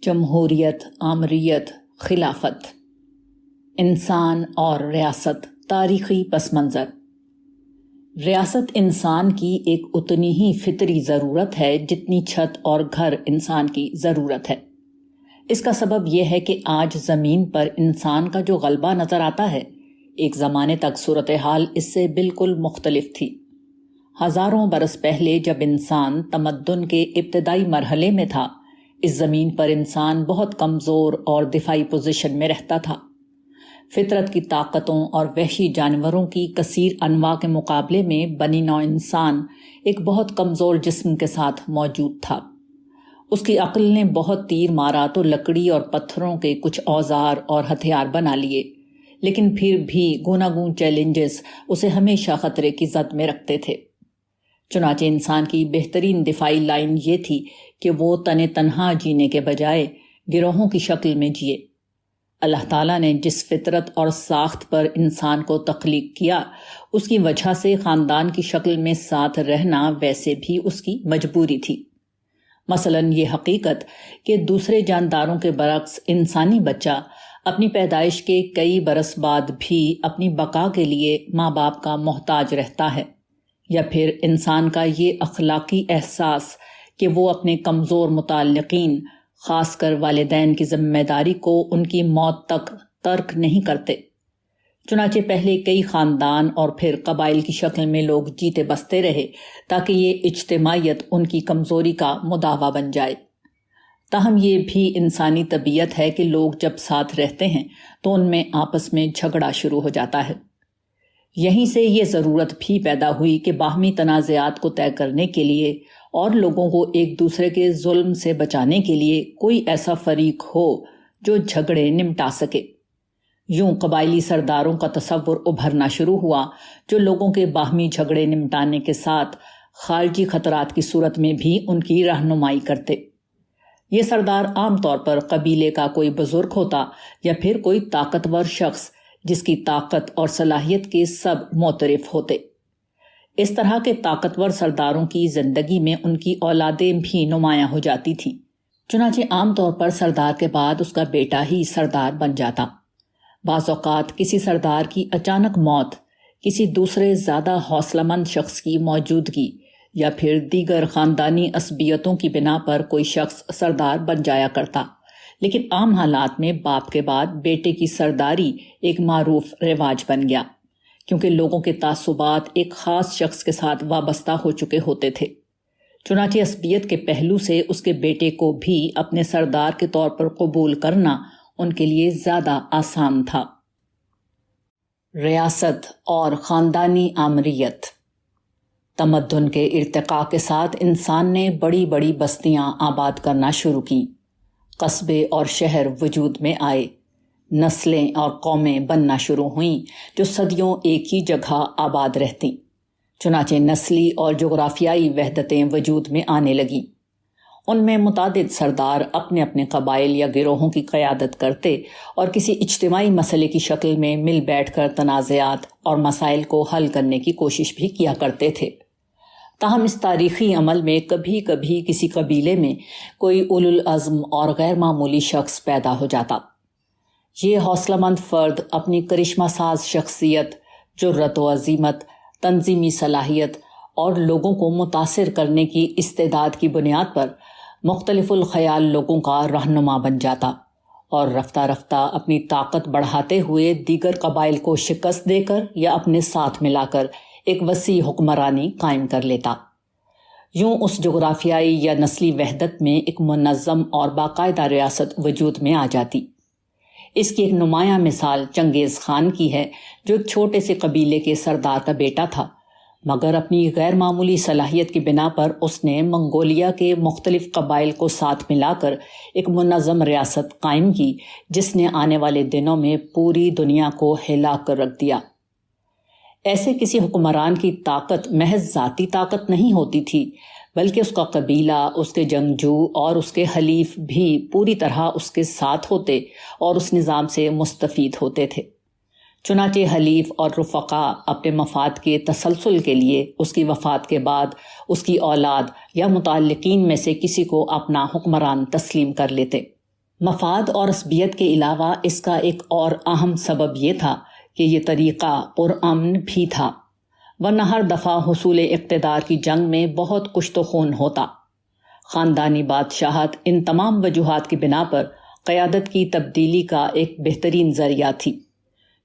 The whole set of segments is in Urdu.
جمہوریت، آمریت، خلافت، انسان اور ریاست، تاریخی پس منظر۔ ریاست انسان کی ایک اتنی ہی فطری ضرورت ہے جتنی چھت اور گھر انسان کی ضرورت ہے۔ اس کا سبب یہ ہے کہ آج زمین پر انسان کا جو غلبہ نظر آتا ہے، ایک زمانے تک صورتحال اس سے بالکل مختلف تھی۔ ہزاروں برس پہلے جب انسان تمدن کے ابتدائی مرحلے میں تھا، اس زمین پر انسان بہت کمزور اور دفاعی پوزیشن میں رہتا تھا۔ فطرت کی طاقتوں اور وحشی جانوروں کی کثیر انواع کے مقابلے میں بنی نوع انسان ایک بہت کمزور جسم کے ساتھ موجود تھا۔ اس کی عقل نے بہت تیر مارا تو لکڑی اور پتھروں کے کچھ اوزار اور ہتھیار بنا لیے، لیکن پھر بھی گوناگون چیلنجز اسے ہمیشہ خطرے کی زد میں رکھتے تھے۔ چنانچہ انسان کی بہترین دفاعی لائن یہ تھی کہ وہ تنہا جینے کے بجائے گروہوں کی شکل میں جیے۔ اللہ تعالیٰ نے جس فطرت اور ساخت پر انسان کو تخلیق کیا، اس کی وجہ سے خاندان کی شکل میں ساتھ رہنا ویسے بھی اس کی مجبوری تھی۔ مثلاً یہ حقیقت کہ دوسرے جانداروں کے برعکس انسانی بچہ اپنی پیدائش کے کئی برس بعد بھی اپنی بقا کے لیے ماں باپ کا محتاج رہتا ہے، یا پھر انسان کا یہ اخلاقی احساس کہ وہ اپنے کمزور متعلقین، خاص کر والدین کی ذمہ داری کو ان کی موت تک ترک نہیں کرتے۔ چنانچہ پہلے کئی خاندان اور پھر قبائل کی شکل میں لوگ جیتے بستے رہے تاکہ یہ اجتماعیت ان کی کمزوری کا مداوع بن جائے۔ تاہم یہ بھی انسانی طبیعت ہے کہ لوگ جب ساتھ رہتے ہیں تو ان میں آپس میں جھگڑا شروع ہو جاتا ہے۔ یہیں سے یہ ضرورت بھی پیدا ہوئی کہ باہمی تنازعات کو طے کرنے کے لیے اور لوگوں کو ایک دوسرے کے ظلم سے بچانے کے لیے کوئی ایسا فریق ہو جو جھگڑے نمٹا سکے۔ یوں قبائلی سرداروں کا تصور ابھرنا شروع ہوا جو لوگوں کے باہمی جھگڑے نمٹانے کے ساتھ خارجی خطرات کی صورت میں بھی ان کی رہنمائی کرتے۔ یہ سردار عام طور پر قبیلے کا کوئی بزرگ ہوتا یا پھر کوئی طاقتور شخص جس کی طاقت اور صلاحیت کے سب معترف ہوتے۔ اس طرح کے طاقتور سرداروں کی زندگی میں ان کی اولادیں بھی نمایاں ہو جاتی تھیں۔ چنانچہ عام طور پر سردار کے بعد اس کا بیٹا ہی سردار بن جاتا۔ بعض اوقات کسی سردار کی اچانک موت، کسی دوسرے زیادہ حوصلہ مند شخص کی موجودگی یا پھر دیگر خاندانی عصبیتوں کی بنا پر کوئی شخص سردار بن جایا کرتا، لیکن عام حالات میں باپ کے بعد بیٹے کی سرداری ایک معروف رواج بن گیا، کیونکہ لوگوں کے تعصبات ایک خاص شخص کے ساتھ وابستہ ہو چکے ہوتے تھے۔ چنانچہ عصبیت کے پہلو سے اس کے بیٹے کو بھی اپنے سردار کے طور پر قبول کرنا ان کے لیے زیادہ آسان تھا۔ ریاست اور خاندانی آمریت۔ تمدن کے ارتقاء کے ساتھ انسان نے بڑی بڑی بستیاں آباد کرنا شروع کیں، قصبے اور شہر وجود میں آئے، نسلیں اور قومیں بننا شروع ہوئیں جو صدیوں ایک ہی جگہ آباد رہتیں۔ چنانچہ نسلی اور جغرافیائی وحدتیں وجود میں آنے لگیں۔ ان میں متعدد سردار اپنے اپنے قبائل یا گروہوں کی قیادت کرتے اور کسی اجتماعی مسئلے کی شکل میں مل بیٹھ کر تنازعات اور مسائل کو حل کرنے کی کوشش بھی کیا کرتے تھے۔ تاہم اس تاریخی عمل میں کبھی کبھی کسی قبیلے میں کوئی اولو العزم اور غیر معمولی شخص پیدا ہو جاتا۔ یہ حوصلہ مند فرد اپنی کرشمہ ساز شخصیت، جرأت و عزیمت، تنظیمی صلاحیت اور لوگوں کو متاثر کرنے کی استعداد کی بنیاد پر مختلف الخیال لوگوں کا رہنما بن جاتا اور رفتہ رفتہ اپنی طاقت بڑھاتے ہوئے دیگر قبائل کو شکست دے کر یا اپنے ساتھ ملا کر ایک وسیع حکمرانی قائم کر لیتا۔ یوں اس جغرافیائی یا نسلی وحدت میں ایک منظم اور باقاعدہ ریاست وجود میں آ جاتی۔ اس کی ایک نمایاں مثال چنگیز خان کی ہے، جو ایک چھوٹے سے قبیلے کے سردار کا بیٹا تھا، مگر اپنی غیر معمولی صلاحیت کی بنا پر اس نے منگولیا کے مختلف قبائل کو ساتھ ملا کر ایک منظم ریاست قائم کی جس نے آنے والے دنوں میں پوری دنیا کو ہلا کر رکھ دیا۔ ایسے کسی حکمران کی طاقت محض ذاتی طاقت نہیں ہوتی تھی، بلکہ اس کا قبیلہ، اس کے جنگجو اور اس کے حلیف بھی پوری طرح اس کے ساتھ ہوتے اور اس نظام سے مستفید ہوتے تھے۔ چنانچہ حلیف اور رفقا اپنے مفاد کے تسلسل کے لیے اس کی وفات کے بعد اس کی اولاد یا متعلقین میں سے کسی کو اپنا حکمران تسلیم کر لیتے۔ مفاد اور عصبیت کے علاوہ اس کا ایک اور اہم سبب یہ تھا کہ یہ طریقہ پرامن بھی تھا، ورنہ ہر دفعہ حصول اقتدار کی جنگ میں بہت کشت و خون ہوتا۔ خاندانی بادشاہت ان تمام وجوہات کی بنا پر قیادت کی تبدیلی کا ایک بہترین ذریعہ تھی۔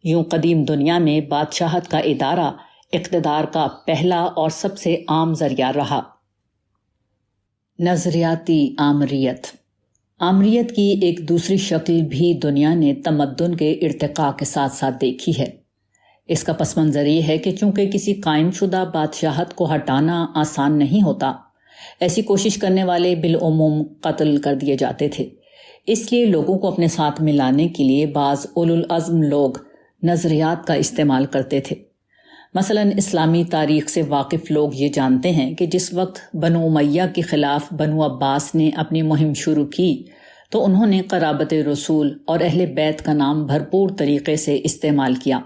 یوں قدیم دنیا میں بادشاہت کا ادارہ اقتدار کا پہلا اور سب سے عام ذریعہ رہا۔ نظریاتی آمریت۔ آمریت کی ایک دوسری شکل بھی دنیا نے تمدن کے ارتقاء کے ساتھ ساتھ دیکھی ہے۔ اس کا پس منظر یہ ہے کہ چونکہ کسی قائم شدہ بادشاہت کو ہٹانا آسان نہیں ہوتا، ایسی کوشش کرنے والے بالعموم قتل کر دیے جاتے تھے۔ اس لیے لوگوں کو اپنے ساتھ ملانے کے لیے بعض اولو العزم لوگ نظریات کا استعمال کرتے تھے۔ مثلاً اسلامی تاریخ سے واقف لوگ یہ جانتے ہیں کہ جس وقت بنو امیہ کے خلاف بنو عباس نے اپنی مہم شروع کی تو انہوں نے قرابت رسول اور اہل بیت کا نام بھرپور طریقے سے استعمال کیا۔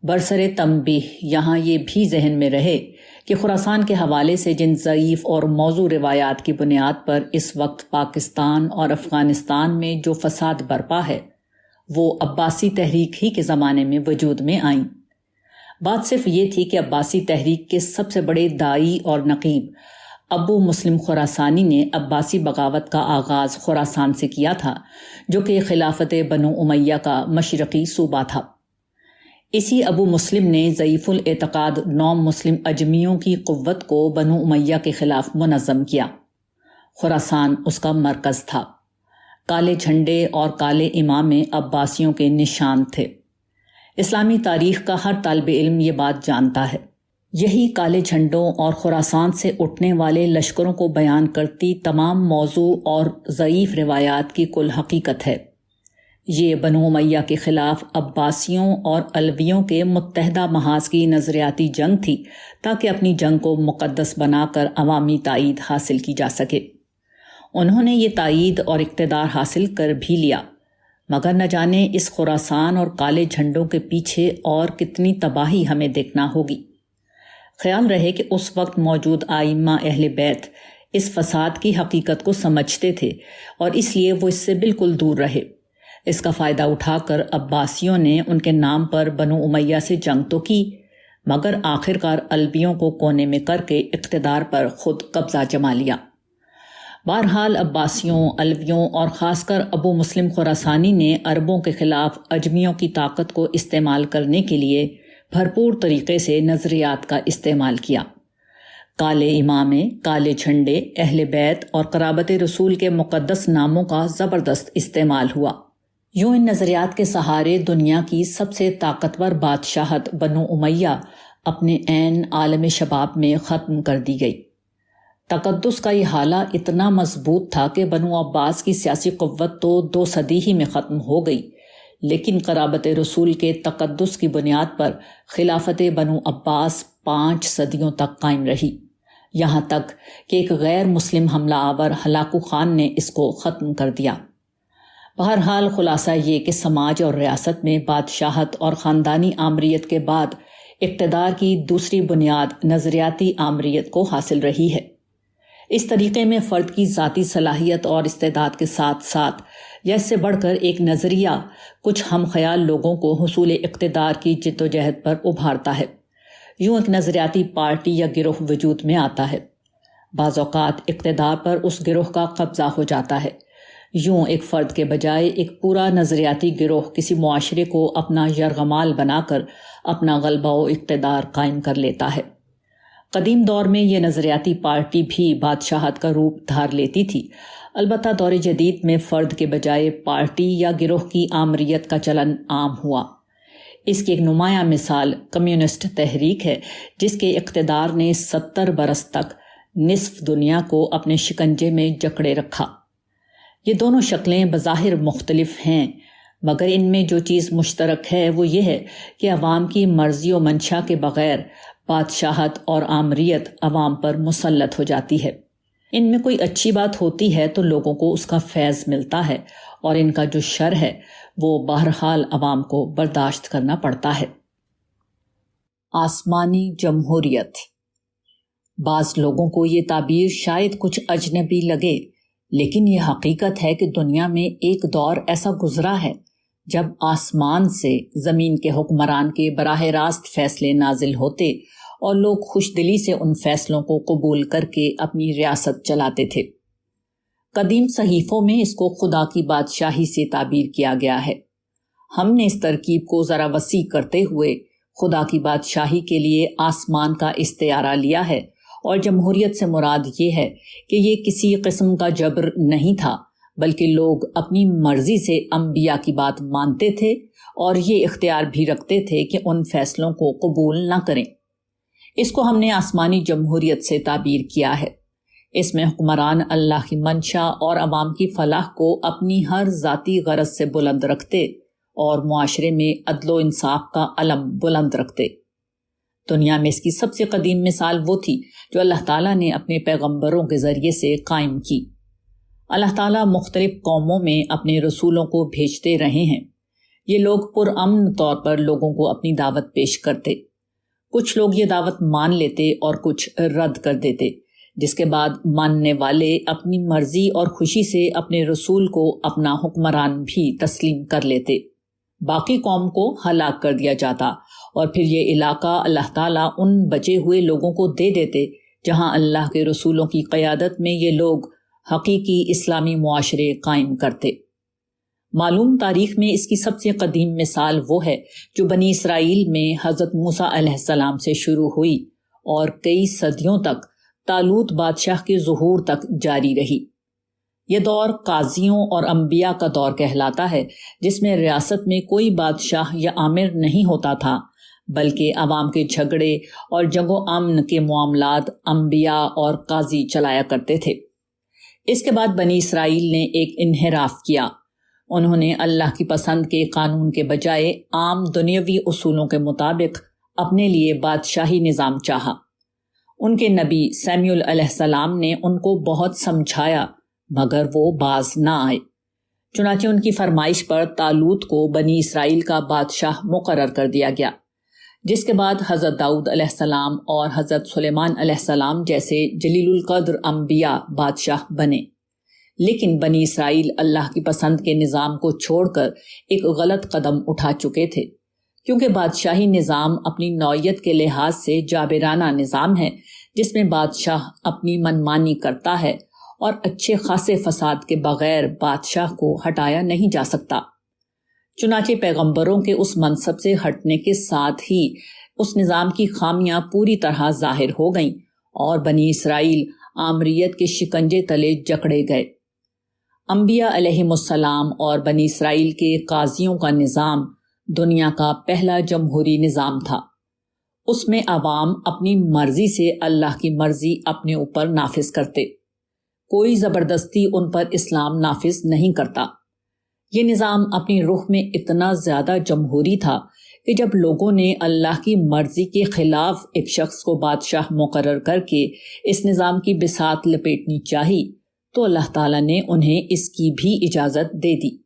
برسر تنبیہ یہاں یہ بھی ذہن میں رہے کہ خراسان کے حوالے سے جن ضعیف اور موضوع روایات کی بنیاد پر اس وقت پاکستان اور افغانستان میں جو فساد برپا ہے وہ عباسی تحریک ہی کے زمانے میں وجود میں آئیں۔ بات صرف یہ تھی کہ عباسی تحریک کے سب سے بڑے داعی اور نقیب ابو مسلم خراسانی نے عباسی بغاوت کا آغاز خراسان سے کیا تھا، جو کہ خلافت بنو امیہ کا مشرقی صوبہ تھا۔ اسی ابو مسلم نے ضعیف الاعتقاد نوم مسلم اجمیوں کی قوت کو بنو امیہ کے خلاف منظم کیا۔ خراسان اس کا مرکز تھا۔ کالے جھنڈے اور کالے امامے عباسیوں کے نشان تھے۔ اسلامی تاریخ کا ہر طالب علم یہ بات جانتا ہے۔ یہی کالے جھنڈوں اور خراسان سے اٹھنے والے لشکروں کو بیان کرتی تمام موضوع اور ضعیف روایات کی کل حقیقت ہے۔ یہ بنو امیہ کے خلاف عباسیوں اور علویوں کے متحدہ محاذ کی نظریاتی جنگ تھی تاکہ اپنی جنگ کو مقدس بنا کر عوامی تائید حاصل کی جا سکے۔ انہوں نے یہ تائید اور اقتدار حاصل کر بھی لیا، مگر نہ جانے اس خراسان اور کالے جھنڈوں کے پیچھے اور کتنی تباہی ہمیں دیکھنا ہوگی۔ خیال رہے کہ اس وقت موجود ائمہ اہل بیت اس فساد کی حقیقت کو سمجھتے تھے اور اس لیے وہ اس سے بالکل دور رہے۔ اس کا فائدہ اٹھا کر عباسیوں نے ان کے نام پر بنو امیہ سے جنگ تو کی، مگر آخرکار علویوں کو کونے میں کر کے اقتدار پر خود قبضہ جما لیا۔ بہرحال عباسیوں، علویوں اور خاص کر ابو مسلم خراسانی نے عربوں کے خلاف اجمیوں کی طاقت کو استعمال کرنے کے لیے بھرپور طریقے سے نظریات کا استعمال کیا۔ کالے امامے، کالے جھنڈے، اہل بیت اور قرابت رسول کے مقدس ناموں کا زبردست استعمال ہوا۔ یوں ان نظریات کے سہارے دنیا کی سب سے طاقتور بادشاہت بنو امیہ اپنے عین عالم شباب میں ختم کر دی گئی۔ تقدس کا یہ حالہ اتنا مضبوط تھا کہ بنو عباس کی سیاسی قوت تو 2 صدی ہی میں ختم ہو گئی، لیکن قرابت رسول کے تقدس کی بنیاد پر خلافت بنو عباس 5 صدیوں تک قائم رہی، یہاں تک کہ ایک غیر مسلم حملہ آور ہلاکو خان نے اس کو ختم کر دیا۔ بہرحال خلاصہ یہ کہ سماج اور ریاست میں بادشاہت اور خاندانی آمریت کے بعد اقتدار کی دوسری بنیاد نظریاتی آمریت کو حاصل رہی ہے۔ اس طریقے میں فرد کی ذاتی صلاحیت اور استعداد کے ساتھ ساتھ یا اس سے بڑھ کر ایک نظریہ کچھ ہم خیال لوگوں کو حصول اقتدار کی جدوجہد پر ابھارتا ہے۔ یوں ایک نظریاتی پارٹی یا گروہ وجود میں آتا ہے۔ بعض اوقات اقتدار پر اس گروہ کا قبضہ ہو جاتا ہے۔ یوں ایک فرد کے بجائے ایک پورا نظریاتی گروہ کسی معاشرے کو اپنا یرغمال بنا کر اپنا غلبہ و اقتدار قائم کر لیتا ہے۔ قدیم دور میں یہ نظریاتی پارٹی بھی بادشاہت کا روپ دھار لیتی تھی، البتہ دور جدید میں فرد کے بجائے پارٹی یا گروہ کی آمریت کا چلن عام ہوا۔ اس کی ایک نمایاں مثال کمیونسٹ تحریک ہے، جس کے اقتدار نے 70 برس تک نصف دنیا کو اپنے شکنجے میں جکڑے رکھا۔ یہ دونوں شکلیں بظاہر مختلف ہیں، مگر ان میں جو چیز مشترک ہے وہ یہ ہے کہ عوام کی مرضی و منشا کے بغیر بادشاہت اور آمریت عوام پر مسلط ہو جاتی ہے۔ ان میں کوئی اچھی بات ہوتی ہے تو لوگوں کو اس کا فیض ملتا ہے، اور ان کا جو شر ہے وہ بہرحال عوام کو برداشت کرنا پڑتا ہے۔ آسمانی جمہوریت۔ بعض لوگوں کو یہ تعبیر شاید کچھ اجنبی لگے، لیکن یہ حقیقت ہے کہ دنیا میں ایک دور ایسا گزرا ہے جب آسمان سے زمین کے حکمران کے براہ راست فیصلے نازل ہوتے اور لوگ خوش دلی سے ان فیصلوں کو قبول کر کے اپنی ریاست چلاتے تھے۔ قدیم صحیفوں میں اس کو خدا کی بادشاہی سے تعبیر کیا گیا ہے۔ ہم نے اس ترکیب کو ذرا وسیع کرتے ہوئے خدا کی بادشاہی کے لیے آسمان کا استعارہ لیا ہے، اور جمہوریت سے مراد یہ ہے کہ یہ کسی قسم کا جبر نہیں تھا، بلکہ لوگ اپنی مرضی سے انبیاء کی بات مانتے تھے اور یہ اختیار بھی رکھتے تھے کہ ان فیصلوں کو قبول نہ کریں۔ اس کو ہم نے آسمانی جمہوریت سے تعبیر کیا ہے۔ اس میں حکمران اللہ کی منشا اور عوام کی فلاح کو اپنی ہر ذاتی غرض سے بلند رکھتے اور معاشرے میں عدل و انصاف کا علم بلند رکھتے۔ دنیا میں اس کی سب سے قدیم مثال وہ تھی جو اللہ تعالیٰ نے اپنے پیغمبروں کے ذریعے سے قائم کی۔ اللہ تعالیٰ مختلف قوموں میں اپنے رسولوں کو بھیجتے رہے ہیں۔ یہ لوگ پرامن طور پر لوگوں کو اپنی دعوت پیش کرتے۔ کچھ لوگ یہ دعوت مان لیتے اور کچھ رد کر دیتے، جس کے بعد ماننے والے اپنی مرضی اور خوشی سے اپنے رسول کو اپنا حکمران بھی تسلیم کر لیتے۔ باقی قوم کو ہلاک کر دیا جاتا اور پھر یہ علاقہ اللہ تعالیٰ ان بچے ہوئے لوگوں کو دے دیتے جہاں اللہ کے رسولوں کی قیادت میں یہ لوگ حقیقی اسلامی معاشرے قائم کرتے۔ معلوم تاریخ میں اس کی سب سے قدیم مثال وہ ہے جو بنی اسرائیل میں حضرت موسیٰ علیہ السلام سے شروع ہوئی اور کئی صدیوں تک طالوت بادشاہ کے ظہور تک جاری رہی۔ یہ دور قاضیوں اور انبیاء کا دور کہلاتا ہے، جس میں ریاست میں کوئی بادشاہ یا آمر نہیں ہوتا تھا، بلکہ عوام کے جھگڑے اور جنگ و امن کے معاملات انبیاء اور قاضی چلایا کرتے تھے۔ اس کے بعد بنی اسرائیل نے ایک انحراف کیا۔ انہوں نے اللہ کی پسند کے قانون کے بجائے عام دنیاوی اصولوں کے مطابق اپنے لیے بادشاہی نظام چاہا۔ ان کے نبی سمیع علیہ السلام نے ان کو بہت سمجھایا، مگر وہ باز نہ آئے۔ چنانچہ ان کی فرمائش پر طالوت کو بنی اسرائیل کا بادشاہ مقرر کر دیا گیا، جس کے بعد حضرت داؤد علیہ السلام اور حضرت سلیمان علیہ السلام جیسے جلیل القدر انبیاء بادشاہ بنے۔ لیکن بنی اسرائیل اللہ کی پسند کے نظام کو چھوڑ کر ایک غلط قدم اٹھا چکے تھے، کیونکہ بادشاہی نظام اپنی نوعیت کے لحاظ سے جابرانہ نظام ہے، جس میں بادشاہ اپنی منمانی کرتا ہے اور اچھے خاصے فساد کے بغیر بادشاہ کو ہٹایا نہیں جا سکتا۔ چنانچہ پیغمبروں کے اس منصب سے ہٹنے کے ساتھ ہی اس نظام کی خامیاں پوری طرح ظاہر ہو گئیں اور بنی اسرائیل آمریت کے شکنجے تلے جکڑے گئے۔ انبیاء علیہم السلام اور بنی اسرائیل کے قاضیوں کا نظام دنیا کا پہلا جمہوری نظام تھا۔ اس میں عوام اپنی مرضی سے اللہ کی مرضی اپنے اوپر نافذ کرتے، کوئی زبردستی ان پر اسلام نافذ نہیں کرتا۔ یہ نظام اپنی روح میں اتنا زیادہ جمہوری تھا کہ جب لوگوں نے اللہ کی مرضی کے خلاف ایک شخص کو بادشاہ مقرر کر کے اس نظام کی بساط لپیٹنی چاہی تو اللہ تعالیٰ نے انہیں اس کی بھی اجازت دے دی۔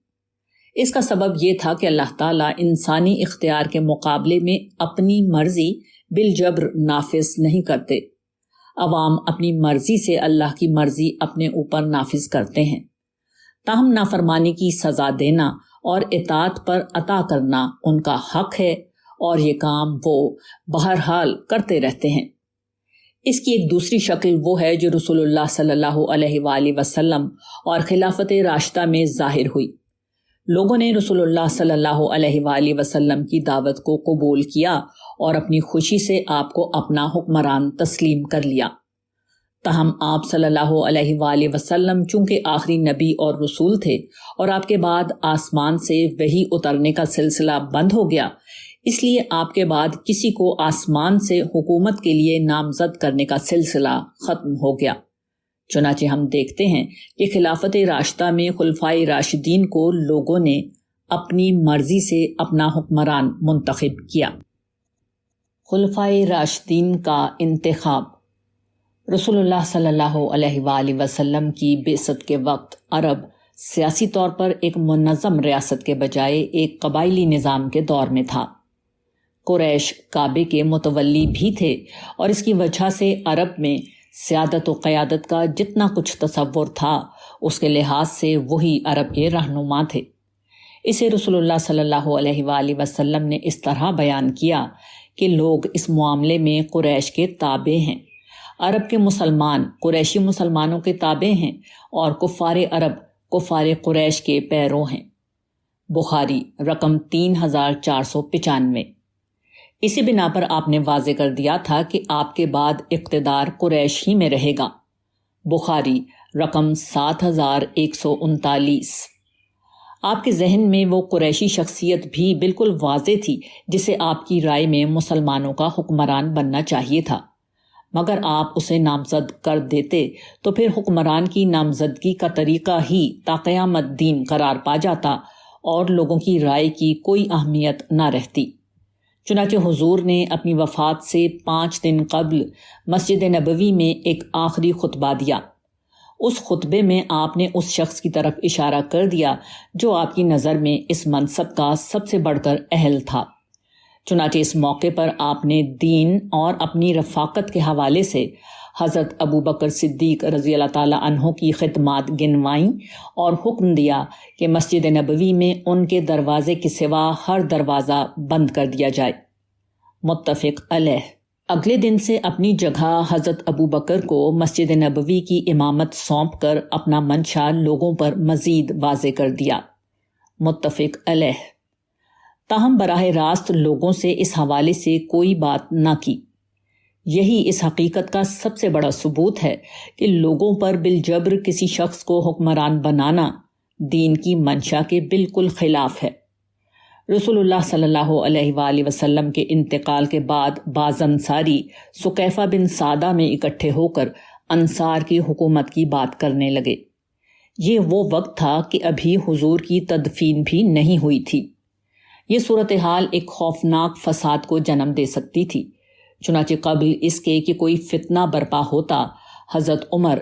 اس کا سبب یہ تھا کہ اللہ تعالیٰ انسانی اختیار کے مقابلے میں اپنی مرضی بالجبر نافذ نہیں کرتے۔ عوام اپنی مرضی سے اللہ کی مرضی اپنے اوپر نافذ کرتے ہیں، تاہم نافرمانی کی سزا دینا اور اطاعت پر عطا کرنا ان کا حق ہے، اور یہ کام وہ بہرحال کرتے رہتے ہیں۔ اس کی ایک دوسری شکل وہ ہے جو رسول اللہ صلی اللہ علیہ وآلہ وسلم اور خلافت راشدہ میں ظاہر ہوئی۔ لوگوں نے رسول اللہ صلی اللہ علیہ وآلہ وسلم کی دعوت کو قبول کیا اور اپنی خوشی سے آپ کو اپنا حکمران تسلیم کر لیا۔ تاہم آپ صلی اللہ علیہ وآلہ وسلم چونکہ آخری نبی اور رسول تھے اور آپ کے بعد آسمان سے وحی اترنے کا سلسلہ بند ہو گیا، اس لیے آپ کے بعد کسی کو آسمان سے حکومت کے لیے نامزد کرنے کا سلسلہ ختم ہو گیا۔ چنانچہ ہم دیکھتے ہیں کہ خلافت راشدہ میں خلفائے راشدین کو لوگوں نے اپنی مرضی سے اپنا حکمران منتخب کیا۔ خلفائے راشدین کا انتخاب۔ رسول اللہ صلی اللہ علیہ وآلہ وسلم کی بعثت کے وقت عرب سیاسی طور پر ایک منظم ریاست کے بجائے ایک قبائلی نظام کے دور میں تھا۔ قریش کعبے کے متولی بھی تھے اور اس کی وجہ سے عرب میں سیادت و قیادت کا جتنا کچھ تصور تھا اس کے لحاظ سے وہی عرب کے رہنما تھے۔ اسے رسول اللہ صلی اللہ علیہ وآلہ وسلم نے اس طرح بیان کیا کہ لوگ اس معاملے میں قریش کے تابع ہیں، عرب کے مسلمان قریشی مسلمانوں کے تابع ہیں اور کفار عرب کفار قریش کے پیرو ہیں۔ بخاری رقم 3495۔ اسی بنا پر آپ نے واضح کر دیا تھا کہ آپ کے بعد اقتدار قریش ہی میں رہے گا۔ بخاری رقم 7139۔ آپ کے ذہن میں وہ قریشی شخصیت بھی بالکل واضح تھی جسے آپ کی رائے میں مسلمانوں کا حکمران بننا چاہیے تھا، مگر آپ اسے نامزد کر دیتے تو پھر حکمران کی نامزدگی کا طریقہ ہی تا قیامت دین قرار پا جاتا اور لوگوں کی رائے کی کوئی اہمیت نہ رہتی۔ چنانچہ حضور نے اپنی وفات سے 5 دن قبل مسجد نبوی میں ایک آخری خطبہ دیا۔ اس خطبے میں آپ نے اس شخص کی طرف اشارہ کر دیا جو آپ کی نظر میں اس منصب کا سب سے بڑھ کر اہل تھا۔ چنانچہ اس موقع پر آپ نے دین اور اپنی رفاقت کے حوالے سے حضرت ابو بکر صدیق رضی اللہ تعالیٰ عنہ کی خدمات گنوائیں اور حکم دیا کہ مسجد نبوی میں ان کے دروازے کے سوا ہر دروازہ بند کر دیا جائے۔ متفق علیہ۔ اگلے دن سے اپنی جگہ حضرت ابو بکر کو مسجد نبوی کی امامت سونپ کر اپنا منشا لوگوں پر مزید واضح کر دیا۔ متفق علیہ۔ تاہم براہ راست لوگوں سے اس حوالے سے کوئی بات نہ کی۔ یہی اس حقیقت کا سب سے بڑا ثبوت ہے کہ لوگوں پر بالجبر کسی شخص کو حکمران بنانا دین کی منشا کے بالکل خلاف ہے۔ رسول اللہ صلی اللہ علیہ وآلہ وسلم کے انتقال کے بعد بعض انصاری سقیفہ بن سعدہ میں اکٹھے ہو کر انصار کی حکومت کی بات کرنے لگے۔ یہ وہ وقت تھا کہ ابھی حضور کی تدفین بھی نہیں ہوئی تھی۔ یہ صورتحال ایک خوفناک فساد کو جنم دے سکتی تھی۔ چنانچہ قبل اس کے کہ کوئی فتنہ برپا ہوتا، حضرت عمر،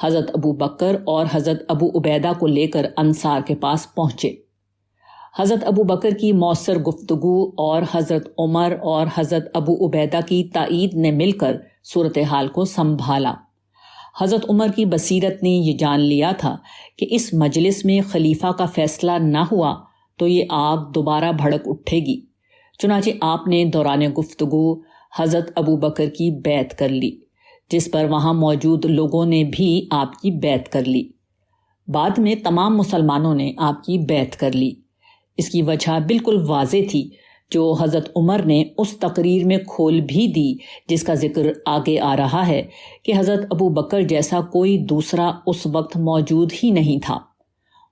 حضرت ابو بکر اور حضرت ابو عبیدہ کو لے کر انصار کے پاس پہنچے۔ حضرت ابو بکر کی مؤثر گفتگو اور حضرت عمر اور حضرت ابو عبیدہ کی تائید نے مل کر صورتحال کو سنبھالا۔ حضرت عمر کی بصیرت نے یہ جان لیا تھا کہ اس مجلس میں خلیفہ کا فیصلہ نہ ہوا تو یہ آگ دوبارہ بھڑک اٹھے گی۔ چنانچہ آپ نے دوران گفتگو حضرت ابو بکر کی بیعت کر لی، جس پر وہاں موجود لوگوں نے بھی آپ کی بیعت کر لی۔ بعد میں تمام مسلمانوں نے آپ کی بیعت کر لی۔ اس کی وجہ بالکل واضح تھی جو حضرت عمر نے اس تقریر میں کھول بھی دی، جس کا ذکر آگے آ رہا ہے کہ حضرت ابو بکر جیسا کوئی دوسرا اس وقت موجود ہی نہیں تھا۔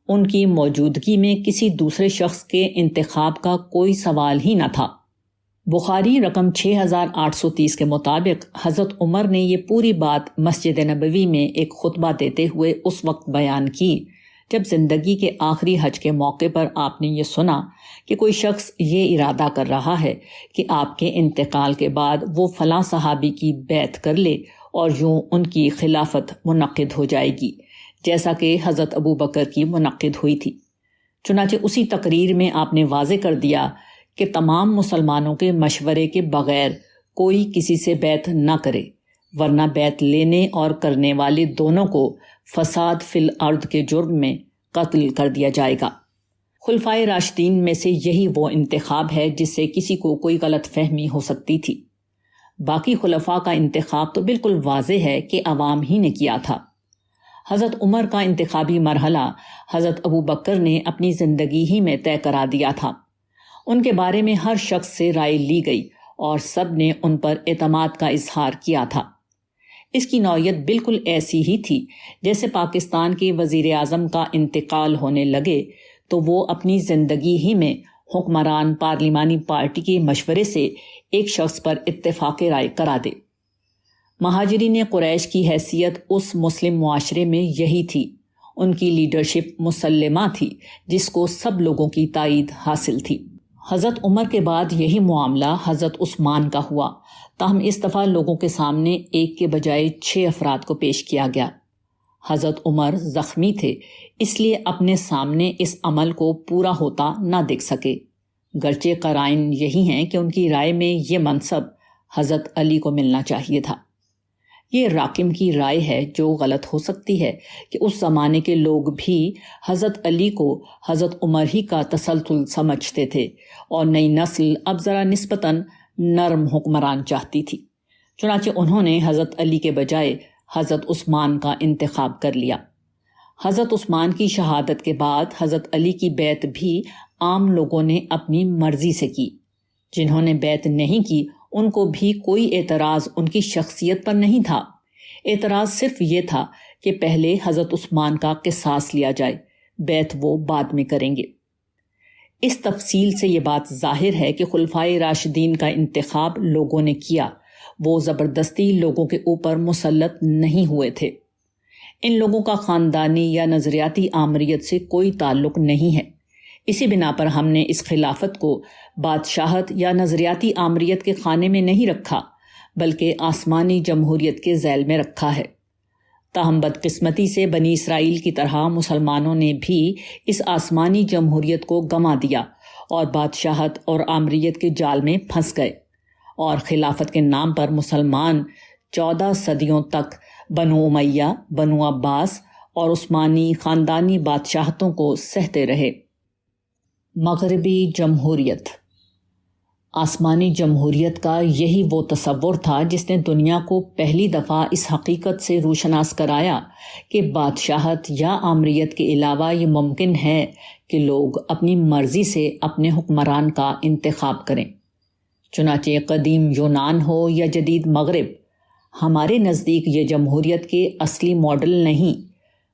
ان کی موجودگی میں کسی دوسرے شخص کے انتخاب کا کوئی سوال ہی نہ تھا۔ بخاری رقم 6830 کے مطابق حضرت عمر نے یہ پوری بات مسجد نبوی میں ایک خطبہ دیتے ہوئے اس وقت بیان کی جب زندگی کے آخری حج کے موقع پر آپ نے یہ سنا کہ کوئی شخص یہ ارادہ کر رہا ہے کہ آپ کے انتقال کے بعد وہ فلاں صحابی کی بیعت کر لے اور یوں ان کی خلافت منعقد ہو جائے گی، جیسا کہ حضرت ابو بکر کی منعقد ہوئی تھی۔ چنانچہ اسی تقریر میں آپ نے واضح کر دیا کہ تمام مسلمانوں کے مشورے کے بغیر کوئی کسی سے بیعت نہ کرے، ورنہ بیعت لینے اور کرنے والے دونوں کو فساد فی الارض کے جرم میں قتل کر دیا جائے گا۔ خلفائے راشدین میں سے یہی وہ انتخاب ہے جس سے کسی کو کوئی غلط فہمی ہو سکتی تھی۔ باقی خلفاء کا انتخاب تو بالکل واضح ہے کہ عوام ہی نے کیا تھا۔ حضرت عمر کا انتخابی مرحلہ حضرت ابو بکر نے اپنی زندگی ہی میں طے کرا دیا تھا۔ ان کے بارے میں ہر شخص سے رائے لی گئی اور سب نے ان پر اعتماد کا اظہار کیا تھا۔ اس کی نوعیت بالکل ایسی ہی تھی جیسے پاکستان کے وزیر اعظم کا انتقال ہونے لگے تو وہ اپنی زندگی ہی میں حکمران پارلیمانی پارٹی کے مشورے سے ایک شخص پر اتفاق رائے کرا دے۔ مہاجرین قریش کی حیثیت اس مسلم معاشرے میں یہی تھی۔ ان کی لیڈرشپ مسلمہ تھی جس کو سب لوگوں کی تائید حاصل تھی۔ حضرت عمر کے بعد یہی معاملہ حضرت عثمان کا ہوا، تاہم اس دفعہ لوگوں کے سامنے ایک کے بجائے 6 افراد کو پیش کیا گیا۔ حضرت عمر زخمی تھے، اس لیے اپنے سامنے اس عمل کو پورا ہوتا نہ دیکھ سکے، گرچہ قرائن یہی ہیں کہ ان کی رائے میں یہ منصب حضرت علی کو ملنا چاہیے تھا۔ یہ راکم کی رائے ہے جو غلط ہو سکتی ہے کہ اس زمانے کے لوگ بھی حضرت علی کو حضرت عمر ہی کا تسلسل سمجھتے تھے اور نئی نسل اب ذرا نسبتاً نرم حکمران چاہتی تھی، چنانچہ انہوں نے حضرت علی کے بجائے حضرت عثمان کا انتخاب کر لیا۔ حضرت عثمان کی شہادت کے بعد حضرت علی کی بیعت بھی عام لوگوں نے اپنی مرضی سے کی۔ جنہوں نے بیعت نہیں کی ان کو بھی کوئی اعتراض ان کی شخصیت پر نہیں تھا، اعتراض صرف یہ تھا کہ پہلے حضرت عثمان کا قصاص لیا جائے، بیعت وہ بعد میں کریں گے۔ اس تفصیل سے یہ بات ظاہر ہے کہ خلفائے راشدین کا انتخاب لوگوں نے کیا، وہ زبردستی لوگوں کے اوپر مسلط نہیں ہوئے تھے۔ ان لوگوں کا خاندانی یا نظریاتی آمریت سے کوئی تعلق نہیں ہے، اسی بنا پر ہم نے اس خلافت کو بادشاہت یا نظریاتی آمریت کے خانے میں نہیں رکھا بلکہ آسمانی جمہوریت کے ذیل میں رکھا ہے۔ تاہم بدقسمتی سے بنی اسرائیل کی طرح مسلمانوں نے بھی اس آسمانی جمہوریت کو گنوا دیا اور بادشاہت اور آمریت کے جال میں پھنس گئے، اور خلافت کے نام پر مسلمان 14 صدیوں تک بنو امیہ، بنو عباس اور عثمانی خاندانی بادشاہتوں کو سہتے رہے۔ مغربی جمہوریت۔ آسمانی جمہوریت کا یہی وہ تصور تھا جس نے دنیا کو پہلی دفعہ اس حقیقت سے روشناس کرایا کہ بادشاہت یا آمریت کے علاوہ یہ ممکن ہے کہ لوگ اپنی مرضی سے اپنے حکمران کا انتخاب کریں۔ چنانچہ قدیم یونان ہو یا جدید مغرب، ہمارے نزدیک یہ جمہوریت کے اصلی ماڈل نہیں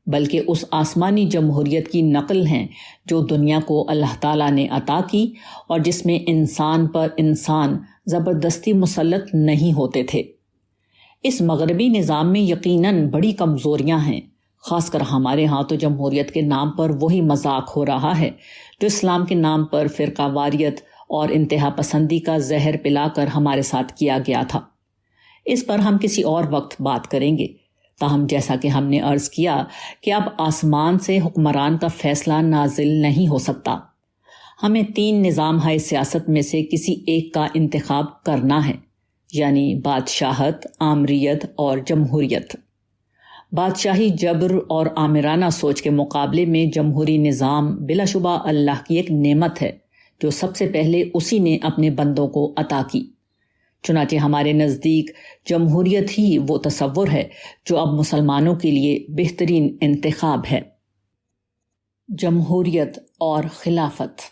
بلکہ اس آسمانی جمہوریت کی نقل ہیں جو دنیا کو اللہ تعالیٰ نے عطا کی اور جس میں انسان پر انسان زبردستی مسلط نہیں ہوتے تھے۔ اس مغربی نظام میں یقیناً بڑی کمزوریاں ہیں، خاص کر ہمارے ہاں تو جمہوریت کے نام پر وہی مذاق ہو رہا ہے جو اسلام کے نام پر فرقہ واریت اور انتہا پسندی کا زہر پلا کر ہمارے ساتھ کیا گیا تھا۔ اس پر ہم کسی اور وقت بات کریں گے، تاہم جیسا کہ ہم نے عرض کیا کہ اب آسمان سے حکمران کا فیصلہ نازل نہیں ہو سکتا، ہمیں 3 نظام سیاست میں سے کسی ایک کا انتخاب کرنا ہے، یعنی بادشاہت، آمریت اور جمہوریت۔ بادشاہی جبر اور آمرانہ سوچ کے مقابلے میں جمہوری نظام بلا شبہ اللہ کی ایک نعمت ہے جو سب سے پہلے اسی نے اپنے بندوں کو عطا کی۔ چنانچہ ہمارے نزدیک جمہوریت ہی وہ تصور ہے جو اب مسلمانوں کے لیے بہترین انتخاب ہے۔ جمہوریت اور خلافت۔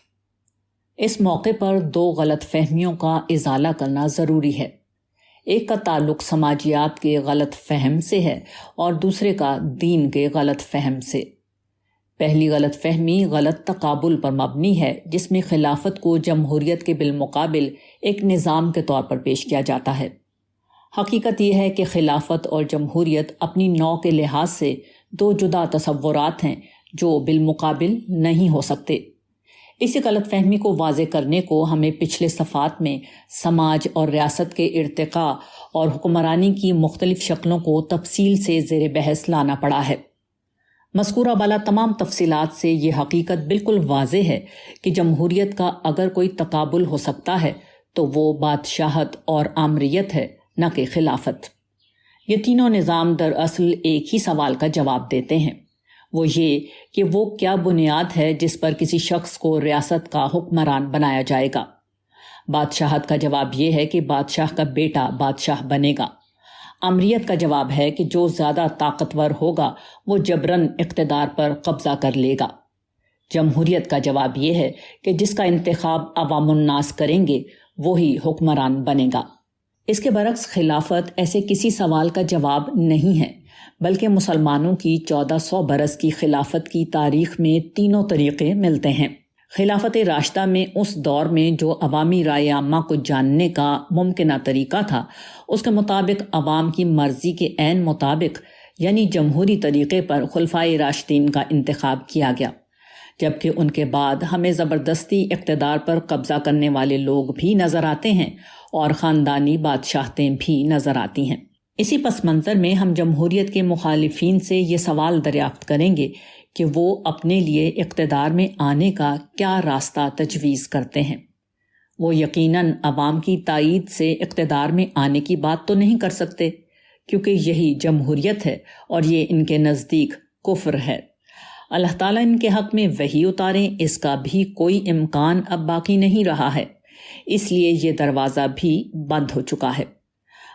اس موقع پر 2 غلط فہمیوں کا ازالہ کرنا ضروری ہے۔ ایک کا تعلق سماجیات کے غلط فہم سے ہے اور دوسرے کا دین کے غلط فہم سے۔ پہلی غلط فہمی غلط تقابل پر مبنی ہے جس میں خلافت کو جمہوریت کے بالمقابل ایک نظام کے طور پر پیش کیا جاتا ہے۔ حقیقت یہ ہے کہ خلافت اور جمہوریت اپنی نوع کے لحاظ سے 2 جدا تصورات ہیں جو بالمقابل نہیں ہو سکتے۔ اسی غلط فہمی کو واضح کرنے کو ہمیں پچھلے صفحات میں سماج اور ریاست کے ارتقاء اور حکمرانی کی مختلف شکلوں کو تفصیل سے زیر بحث لانا پڑا ہے۔ مذکورہ بالا تمام تفصیلات سے یہ حقیقت بالکل واضح ہے کہ جمہوریت کا اگر کوئی تقابل ہو سکتا ہے تو وہ بادشاہت اور آمریت ہے، نہ کہ خلافت۔ یہ تینوں نظام دراصل ایک ہی سوال کا جواب دیتے ہیں، وہ یہ کہ وہ کیا بنیاد ہے جس پر کسی شخص کو ریاست کا حکمران بنایا جائے گا۔ بادشاہت کا جواب یہ ہے کہ بادشاہ کا بیٹا بادشاہ بنے گا۔ آمریت کا جواب ہے کہ جو زیادہ طاقتور ہوگا وہ جبراً اقتدار پر قبضہ کر لے گا۔ جمہوریت کا جواب یہ ہے کہ جس کا انتخاب عوام الناس کریں گے وہی حکمران بنے گا۔ اس کے برعکس خلافت ایسے کسی سوال کا جواب نہیں ہے، بلکہ مسلمانوں کی 1400 برس کی خلافت کی تاریخ میں تینوں طریقے ملتے ہیں۔ خلافت راشدہ میں اس دور میں جو عوامی رائے عامہ کو جاننے کا ممکنہ طریقہ تھا اس کے مطابق عوام کی مرضی کے عین مطابق یعنی جمہوری طریقے پر خلفائے راشدین کا انتخاب کیا گیا، جبکہ ان کے بعد ہمیں زبردستی اقتدار پر قبضہ کرنے والے لوگ بھی نظر آتے ہیں اور خاندانی بادشاہتیں بھی نظر آتی ہیں۔ اسی پس منظر میں ہم جمہوریت کے مخالفین سے یہ سوال دریافت کریں گے کہ وہ اپنے لیے اقتدار میں آنے کا کیا راستہ تجویز کرتے ہیں۔ وہ یقیناً عوام کی تائید سے اقتدار میں آنے کی بات تو نہیں کر سکتے، کیونکہ یہی جمہوریت ہے اور یہ ان کے نزدیک کفر ہے۔ اللہ تعالیٰ ان کے حق میں وحی اتاریں، اس کا بھی کوئی امکان اب باقی نہیں رہا ہے، اس لیے یہ دروازہ بھی بند ہو چکا ہے۔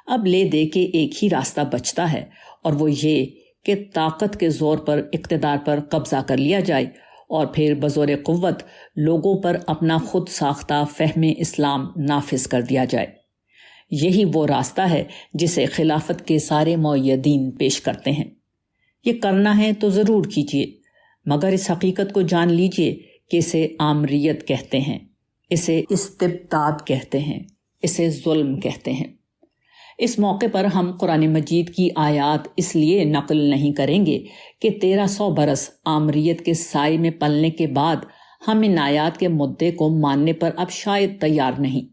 اب لے دے کے ایک ہی راستہ بچتا ہے، اور وہ یہ کہ طاقت کے زور پر اقتدار پر قبضہ کر لیا جائے اور پھر بزور قوت لوگوں پر اپنا خود ساختہ فہم اسلام نافذ کر دیا جائے۔ یہی وہ راستہ ہے جسے خلافت کے سارے مؤیدین پیش کرتے ہیں۔ یہ کرنا ہے تو ضرور کیجیے، مگر اس حقیقت کو جان لیجیے کہ اسے آمریت کہتے ہیں، اسے استبداد کہتے ہیں، اسے ظلم کہتے ہیں۔ اس موقع پر ہم قرآن مجید کی آیات اس لیے نقل نہیں کریں گے کہ 1300 برس آمریت کے سائے میں پلنے کے بعد ہم ان آیات کے مدعے کو ماننے پر اب شاید تیار نہیں،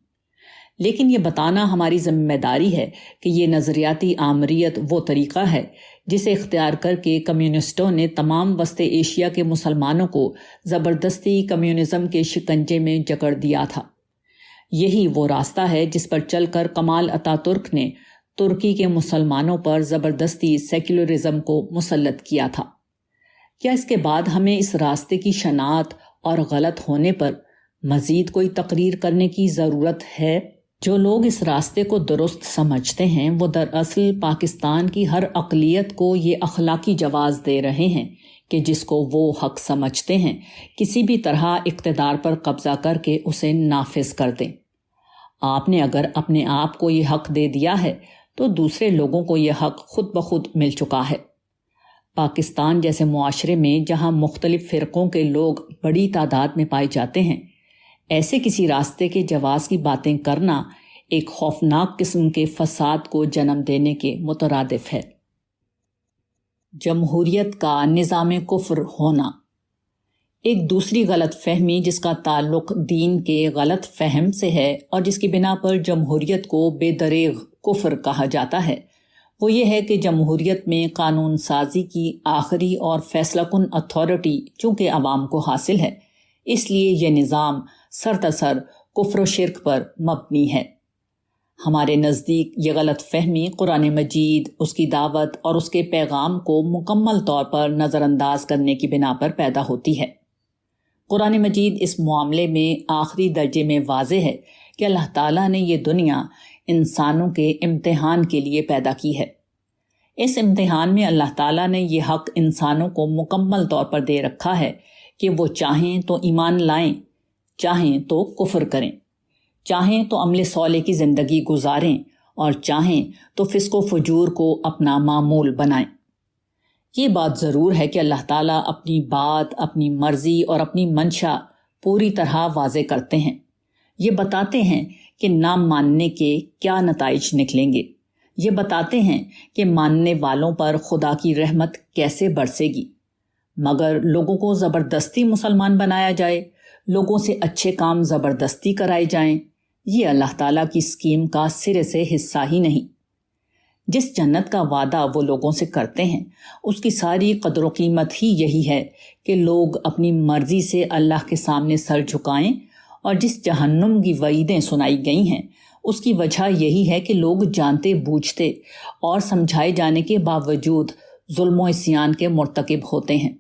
لیکن یہ بتانا ہماری ذمہ داری ہے کہ یہ نظریاتی آمریت وہ طریقہ ہے جسے اختیار کر کے کمیونسٹوں نے تمام وسط ایشیا کے مسلمانوں کو زبردستی کمیونزم کے شکنجے میں جکڑ دیا تھا۔ یہی وہ راستہ ہے جس پر چل کر کمال اتا ترک نے ترکی کے مسلمانوں پر زبردستی سیکولرزم کو مسلط کیا تھا۔ کیا اس کے بعد ہمیں اس راستے کی شناعت اور غلط ہونے پر مزید کوئی تقریر کرنے کی ضرورت ہے؟ جو لوگ اس راستے کو درست سمجھتے ہیں وہ دراصل پاکستان کی ہر اقلیت کو یہ اخلاقی جواز دے رہے ہیں کہ جس کو وہ حق سمجھتے ہیں کسی بھی طرح اقتدار پر قبضہ کر کے اسے نافذ کر دیں۔ آپ نے اگر اپنے آپ کو یہ حق دے دیا ہے تو دوسرے لوگوں کو یہ حق خود بخود مل چکا ہے۔ پاکستان جیسے معاشرے میں جہاں مختلف فرقوں کے لوگ بڑی تعداد میں پائے جاتے ہیں، ایسے کسی راستے کے جواز کی باتیں کرنا ایک خوفناک قسم کے فساد کو جنم دینے کے مترادف ہے۔ جمہوریت کا نظام کفر ہونا ایک دوسری غلط فہمی جس کا تعلق دین کے غلط فہم سے ہے اور جس کی بنا پر جمہوریت کو بے دریغ کفر کہا جاتا ہے، وہ یہ ہے کہ جمہوریت میں قانون سازی کی آخری اور فیصلہ کن اتھارٹی چونکہ عوام کو حاصل ہے، اس لیے یہ نظام سرتاسر کفر و شرک پر مبنی ہے۔ ہمارے نزدیک یہ غلط فہمی قرآن مجید، اس کی دعوت اور اس کے پیغام کو مکمل طور پر نظر انداز کرنے کی بنا پر پیدا ہوتی ہے۔ قرآن مجید اس معاملے میں آخری درجے میں واضح ہے کہ اللہ تعالیٰ نے یہ دنیا انسانوں کے امتحان کے لیے پیدا کی ہے۔ اس امتحان میں اللہ تعالیٰ نے یہ حق انسانوں کو مکمل طور پر دے رکھا ہے کہ وہ چاہیں تو ایمان لائیں، چاہیں تو کفر کریں، چاہیں تو عمل صالح کی زندگی گزاریں اور چاہیں تو فسق و فجور کو اپنا معمول بنائیں۔ یہ بات ضرور ہے کہ اللہ تعالیٰ اپنی بات، اپنی مرضی اور اپنی منشا پوری طرح واضح کرتے ہیں۔ یہ بتاتے ہیں کہ نہ ماننے کے کیا نتائج نکلیں گے، یہ بتاتے ہیں کہ ماننے والوں پر خدا کی رحمت کیسے برسے گی، مگر لوگوں کو زبردستی مسلمان بنایا جائے، لوگوں سے اچھے کام زبردستی کرائے جائیں، یہ اللہ تعالیٰ کی اسکیم کا سرے سے حصہ ہی نہیں۔ جس جنت کا وعدہ وہ لوگوں سے کرتے ہیں اس کی ساری قدر و قیمت ہی یہی ہے کہ لوگ اپنی مرضی سے اللہ کے سامنے سر جھکائیں، اور جس جہنم کی وعیدیں سنائی گئی ہیں اس کی وجہ یہی ہے کہ لوگ جانتے بوجھتے اور سمجھائے جانے کے باوجود ظلم و عصیان کے مرتکب ہوتے ہیں۔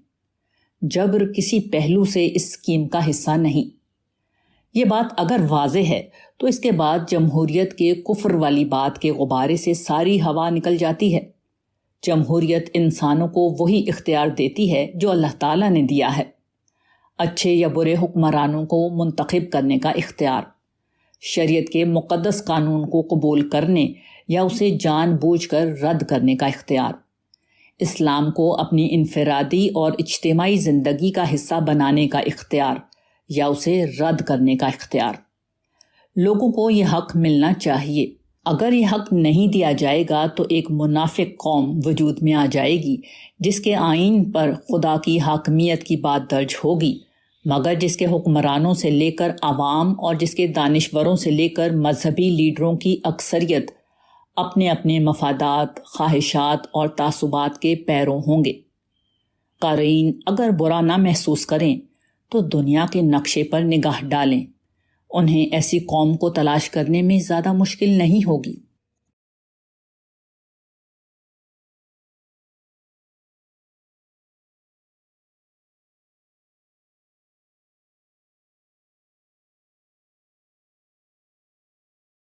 جبر کسی پہلو سے اس اسکیم کا حصہ نہیں۔ یہ بات اگر واضح ہے تو اس کے بعد جمہوریت کے کفر والی بات کے غبارے سے ساری ہوا نکل جاتی ہے۔ جمہوریت انسانوں کو وہی اختیار دیتی ہے جو اللہ تعالیٰ نے دیا ہے، اچھے یا برے حکمرانوں کو منتخب کرنے کا اختیار، شریعت کے مقدس قانون کو قبول کرنے یا اسے جان بوجھ کر رد کرنے کا اختیار، اسلام کو اپنی انفرادی اور اجتماعی زندگی کا حصہ بنانے کا اختیار یا اسے رد کرنے کا اختیار۔ لوگوں کو یہ حق ملنا چاہیے۔ اگر یہ حق نہیں دیا جائے گا تو ایک منافق قوم وجود میں آ جائے گی جس کے آئین پر خدا کی حاکمیت کی بات درج ہوگی، مگر جس کے حکمرانوں سے لے کر عوام اور جس کے دانشوروں سے لے کر مذہبی لیڈروں کی اکثریت اپنے اپنے مفادات، خواہشات اور تعصبات کے پیروں ہوں گے۔ قارئین اگر برا نہ محسوس کریں تو دنیا کے نقشے پر نگاہ ڈالیں، انہیں ایسی قوم کو تلاش کرنے میں زیادہ مشکل نہیں ہوگی۔